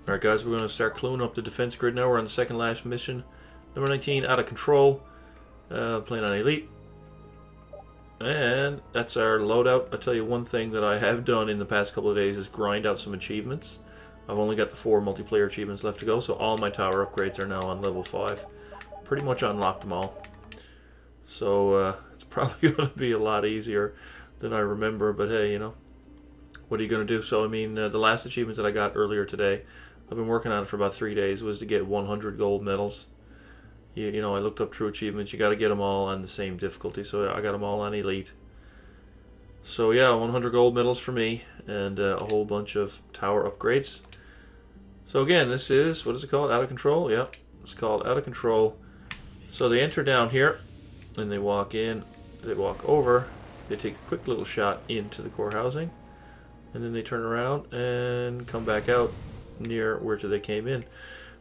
Alright guys, we're going to start cluing up the defense grid now. We're on the second last mission. Number 19, Out of Control. Playing on Elite. And that's our loadout. I'll tell you one thing that I have done in the past couple of days is grind out some achievements. I've only got the 4 multiplayer achievements left to go, so all my tower upgrades are now on level 5. Pretty much unlocked them all. So it's probably going to be a lot easier than I remember, but hey, you know, what are you going to do? So I mean, the last achievement that I got earlier today, I've been working on it for about 3 days, was to get 100 gold medals. You know, I looked up true achievements. You got to get them all on the same difficulty, so I got them all on Elite. So yeah, 100 gold medals for me, and a whole bunch of tower upgrades. So again, this is, what is it called? Out of Control? Yeah, it's called Out of Control. So they enter down here, and they walk in, they walk over, they take a quick little shot into the core housing, and then they turn around and come back out near where they came in.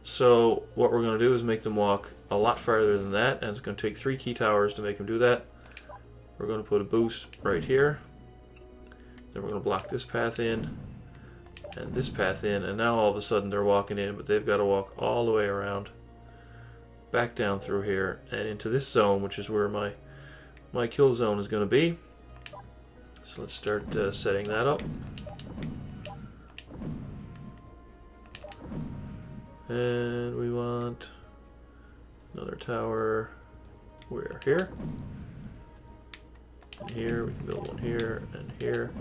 So what we're going to do is make them walk a lot farther than that, and it's going to take 3 key towers to make them do that. We're going to put a boost right here. Then we're going to block this path in and this path in, and now all of a sudden they're walking in, but they've got to walk all the way around, back down through here, and into this zone, which is where my kill zone is going to be. So let's start setting that up. And we want another tower. Where? Here? And here. We can build one here and here.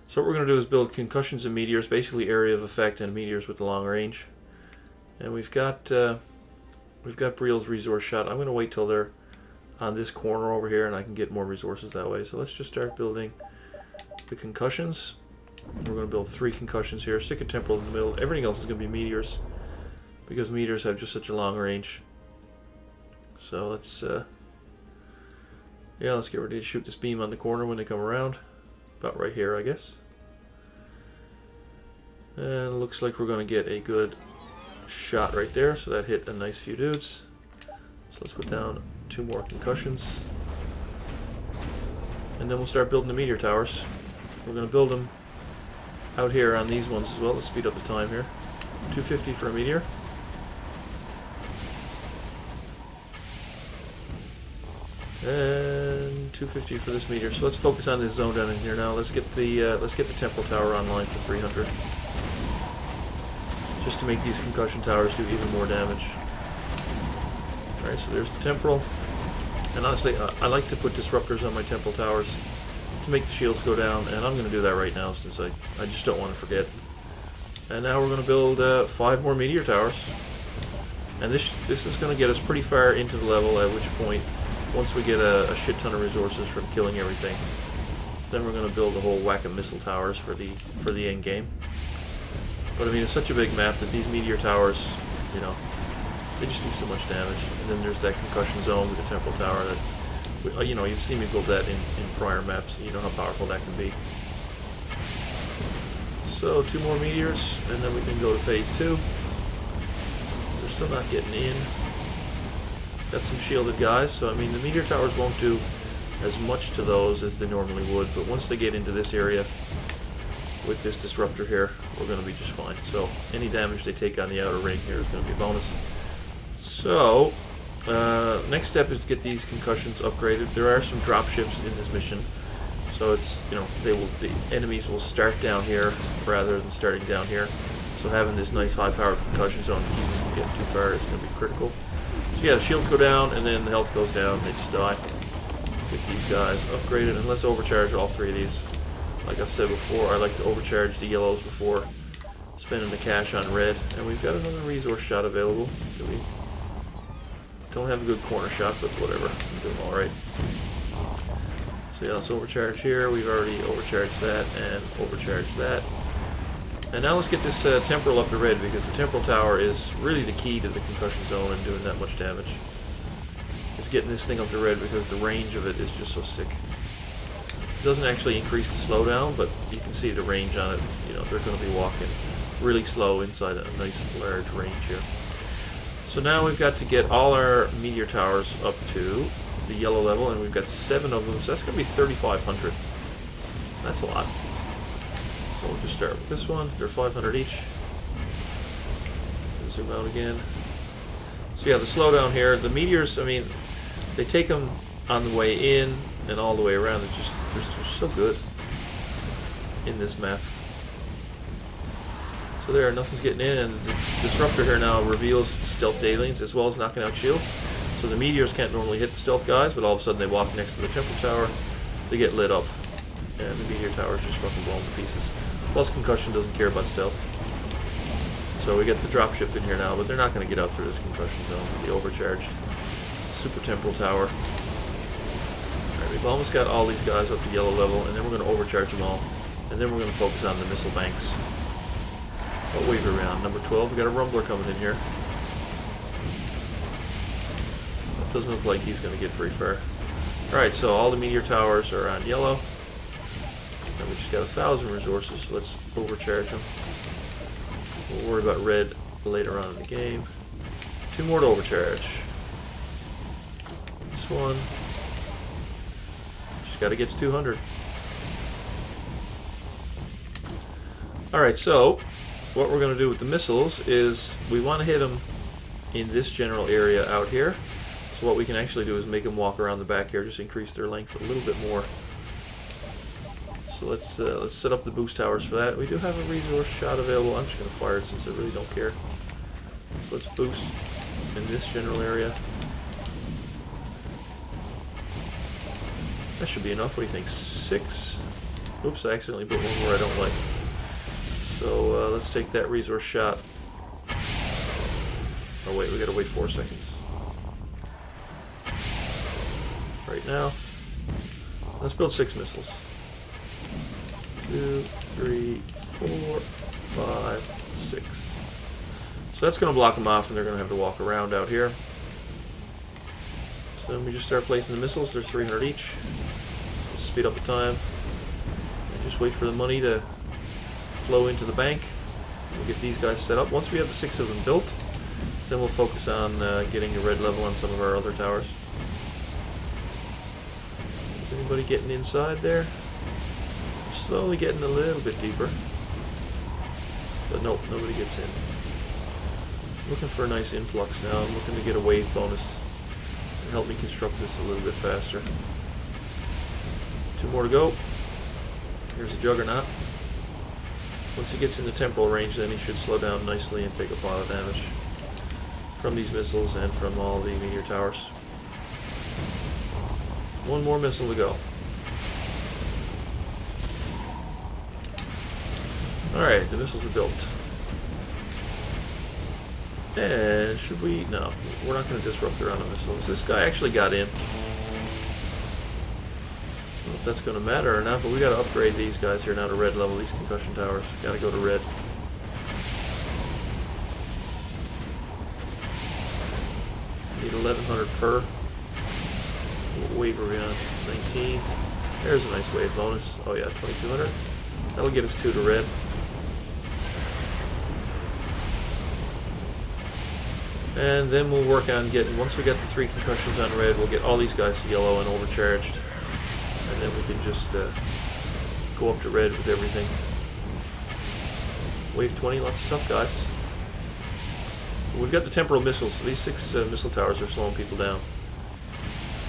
So what we're going to do is build concussions and meteors, basically area of effect and meteors with the long range. And we've got Briel's resource shot. I'm going to wait till they're on this corner over here, and I can get more resources that way. So let's just start building the concussions. We're going to build 3 concussions here, stick a temporal in the middle. Everything else is going to be meteors, because meteors have just such a long range. So let's yeah, let's get ready to shoot this beam on the corner when they come around. About right here, I guess. And it looks like we're going to get a good shot right there, so that hit a nice few dudes. So let's put down 2 more concussions. And then we'll start building the meteor towers. We're going to build them out here on these ones as well. Let's speed up the time here. 250 for a meteor. And 250 for this meteor. So let's focus on this zone down in here now. Let's get the temporal tower online for 300. Just to make these concussion towers do even more damage. Alright, so there's the temporal. And honestly, I like to put disruptors on my temporal towers to make the shields go down, and I'm going to do that right now since I just don't want to forget. And now we're going to build 5 more meteor towers. And this is going to get us pretty far into the level, at which point, once we get a shit ton of resources from killing everything, then we're going to build a whole whack of missile towers for the end game. But I mean, it's such a big map that these meteor towers, you know, they just do so much damage. And then there's that concussion zone with the temporal tower that, you know, you've seen me build that in prior maps, and you know how powerful that can be. So 2 more meteors, and then we can go to phase 2. They're still not getting in. Got some shielded guys, so I mean the meteor towers won't do as much to those as they normally would, but once they get into this area with this disruptor here, we're going to be just fine. So any damage they take on the outer ring here is going to be a bonus. So next step is to get these concussions upgraded. There are some drop ships in this mission, so it's, you know, the enemies will start down here rather than starting down here. So having this nice high-powered concussion zone to keep them from getting too far is going to be critical. So yeah, the shields go down, and then the health goes down, they just die. Get these guys upgraded, and let's overcharge all 3 of these. Like I've said before, I like to overcharge the yellows before spending the cash on red. And we've got another resource shot available. We don't have a good corner shot, but whatever, I'm doing alright. So yeah, let's overcharge here. We've already overcharged that, and overcharged that. And now let's get this temporal up to red, because the temporal tower is really the key to the concussion zone and doing that much damage. It's getting this thing up to red because the range of it is just so sick. It doesn't actually increase the slowdown, but you can see the range on it. You know, they're going to be walking really slow inside a nice large range here. So now we've got to get all our meteor towers up to the yellow level, and we've got 7 of them, so that's going to be 3,500. That's a lot. So we'll just start with this one. They're 500 each. zoom out again. So yeah, the slowdown here, the meteors, I mean, they take them on the way in and all the way around. It's just, they're so good in this map. So there, nothing's getting in, and the disruptor here now reveals stealth aliens as well as knocking out shields. So the meteors can't normally hit the stealth guys, but all of a sudden they walk next to the temple tower, they get lit up, and the meteor tower is just fucking blown to pieces. Plus concussion doesn't care about stealth. So we get the dropship in here now, but they're not going to get out through this concussion zone. The overcharged super temporal tower. Alright, we've almost got all these guys up to yellow level, and then we're going to overcharge them all. And then we're going to focus on the missile banks. What wave are we on? Number 12. We got a rumbler coming in here. It doesn't look like he's going to get very far. Alright, so all the meteor towers are on yellow. And we just got 1,000 resources, so let's overcharge them. We'll worry about red later on in the game. 2 more to overcharge. This one. Just got to get to 200. Alright, so what we're going to do with the missiles is we want to hit them in this general area out here. So what we can actually do is make them walk around the back here, just increase their length a little bit more. So let's set up the boost towers for that. We do have a resource shot available. I'm just going to fire it since I really don't care. So let's boost in this general area. That should be enough. What do you think? 6? Oops, I accidentally put one where I don't like. So let's take that resource shot. Oh wait, we gotta wait 4 seconds. Right now, let's build 6 missiles. 2, 3, 4, 5, 6. So that's going to block them off, and they're going to have to walk around out here. So then we just start placing the missiles. There's 300 each. Let's speed up the time. And just wait for the money to flow into the bank. We'll get these guys set up. Once we have the 6 of them built, then we'll focus on getting the red level on some of our other towers. Is anybody getting inside there? Slowly getting a little bit deeper. But nope, nobody gets in. Looking for a nice influx now. I'm looking to get a wave bonus and help me construct this a little bit faster. 2 more to go. Here's a Juggernaut. Once he gets in the temporal range, then he should slow down nicely and take a lot of damage from these missiles and from all the meteor towers. 1 more missile to go. Alright, the missiles are built. And should we? No, we're not going to disrupt around the missiles. This guy actually got in. I don't know if that's going to matter or not, but we got to upgrade these guys here now to red level, these concussion towers. Got to go to red. Need 1,100 per. What wave are we on? 19. There's a nice wave bonus. Oh yeah, 2,200. That'll get us 2 to red. And then we'll work on getting, once we get the 3 concussions on red, we'll get all these guys to yellow and overcharged. And then we can just go up to red with everything. Wave 20, lots of tough guys. We've got the temporal missiles, so these 6 missile towers are slowing people down,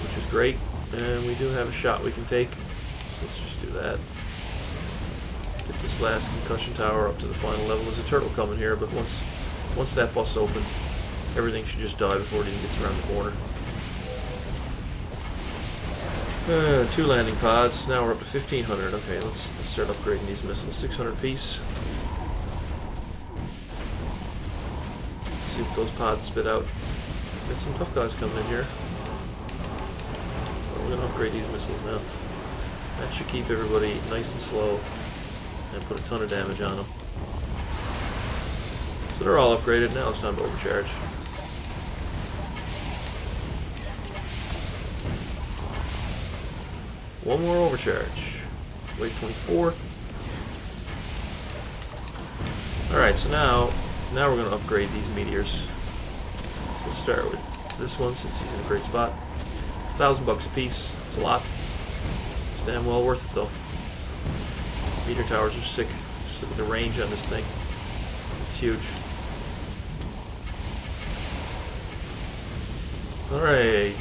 which is great. And we do have a shot we can take, so let's just do that. Get this last concussion tower up to the final level. There's a turtle coming here, but once that busts open, everything should just die before it even gets around the corner. 2 landing pods. Now we're up to 1,500. Okay, let's start upgrading these missiles. 600 piece. See what those pods spit out. Got some tough guys coming in here. Well, we're gonna upgrade these missiles now. That should keep everybody nice and slow and put a ton of damage on them. So they're all upgraded. Now it's time to overcharge. One more overcharge. Wave 24. Alright, so now we're going to upgrade these meteors. So let's start with this one since he's in a great spot. $1,000 a piece. It's a lot. It's damn well worth it though. Meteor towers are sick. Just look at the range on this thing. It's huge. Alright.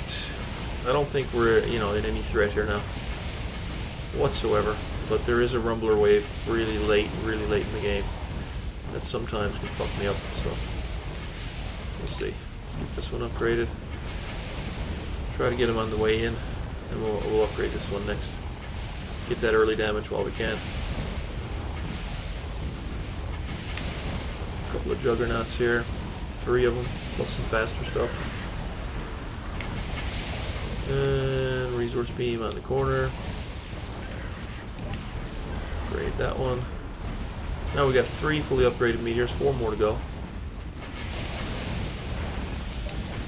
I don't think we're, in any threat here now. Whatsoever. But there is a rumbler wave really late in the game. That sometimes can fuck me up, so we'll see. Let's get this one upgraded. Try to get him on the way in, and we'll upgrade this one next. Get that early damage while we can. A couple of juggernauts here, 3 of them, plus some faster stuff. And resource beam on the corner. Upgrade that one. Now we got 3 fully upgraded meteors, 4 more to go.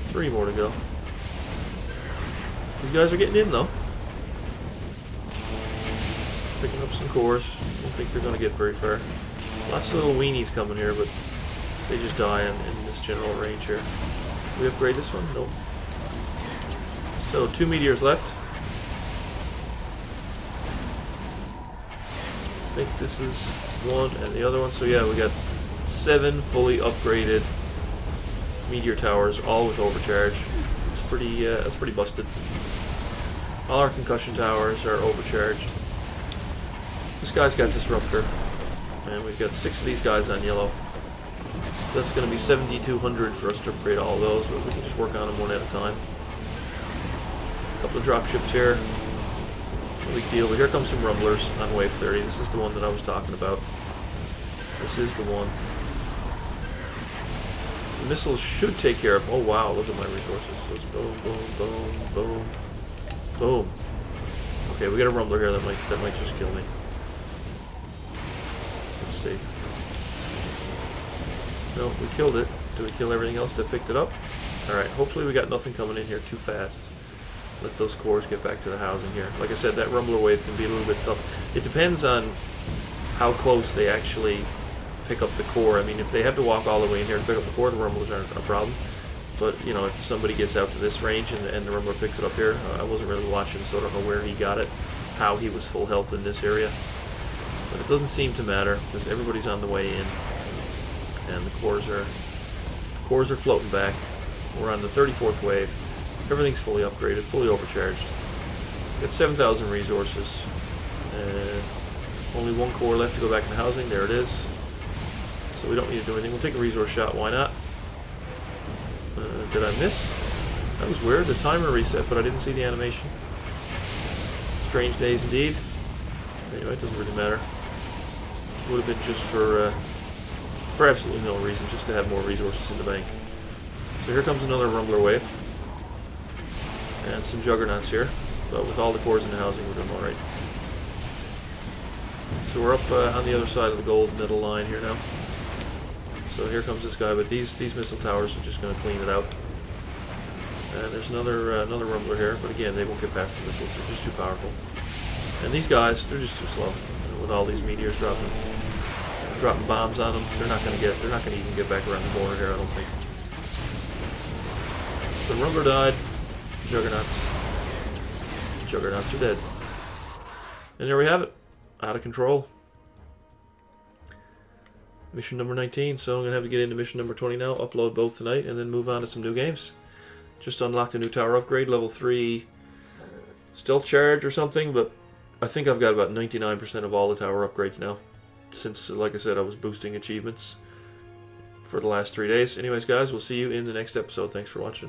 3 more to go. These guys are getting in though. Picking up some cores. Don't think they're going to get very far. Lots of little weenies coming here, but they just die in this general range here. We upgrade this one? Nope. So 2 meteors left. I think this is one and the other one. So yeah, we got 7 fully upgraded meteor towers, all with overcharge. It's pretty. That's pretty busted. All our concussion towers are overcharged. This guy's got disruptor, and we've got 6 of these guys on yellow. So that's going to be 7,200 for us to upgrade all those, but we can just work on them one at a time. A couple of drop ships here. No big deal, but here comes some rumblers on wave 30. This is the one that I was talking about. This is the one. The missiles should take care of... Oh wow, look at my resources. So it's boom, boom, boom, boom, boom. Okay, we got a rumbler here that might just kill me. Let's see. No, we killed it. Do we kill everything else that picked it up? Alright, hopefully we got nothing coming in here too fast. Let those cores get back to the housing here. Like I said, that rumbler wave can be a little bit tough. It depends on how close they actually pick up the core. I mean, if they have to walk all the way in here to pick up the core, the rumblers aren't a problem. But, if somebody gets out to this range and the rumbler picks it up here, I wasn't really watching, so I don't know where he got it, how he was full health in this area. But it doesn't seem to matter, because everybody's on the way in. And the cores are floating back. We're on the 34th wave. Everything's fully upgraded, fully overcharged. Got 7,000 resources. And only 1 core left to go back into housing. There it is. So we don't need to do anything. We'll take a resource shot. Why not? Did I miss? That was weird. The timer reset, but I didn't see the animation. Strange days indeed. Anyway, it doesn't really matter. Would have been just for absolutely no reason, just to have more resources in the bank. So here comes another rumbler wave. And some juggernauts here. But with all the cores in the housing, we're doing alright. So we're up on the other side of the gold middle line here now. So here comes this guy, but these missile towers are just going to clean it out. And there's another rumbler here, but again, they won't get past the missiles. They're just too powerful. And these guys, they're just too slow. With all these meteors dropping bombs on them, they're not going to even get back around the corner here, I don't think. So rumbler died. Juggernauts are dead. And there we have it. Out of control. Mission number 19, so I'm going to have to get into mission number 20 now, upload both tonight, and then move on to some new games. Just unlocked a new tower upgrade, level 3 stealth charge or something, but I think I've got about 99% of all the tower upgrades now. Since, like I said, I was boosting achievements for the last 3 days. Anyways, guys, we'll see you in the next episode. Thanks for watching.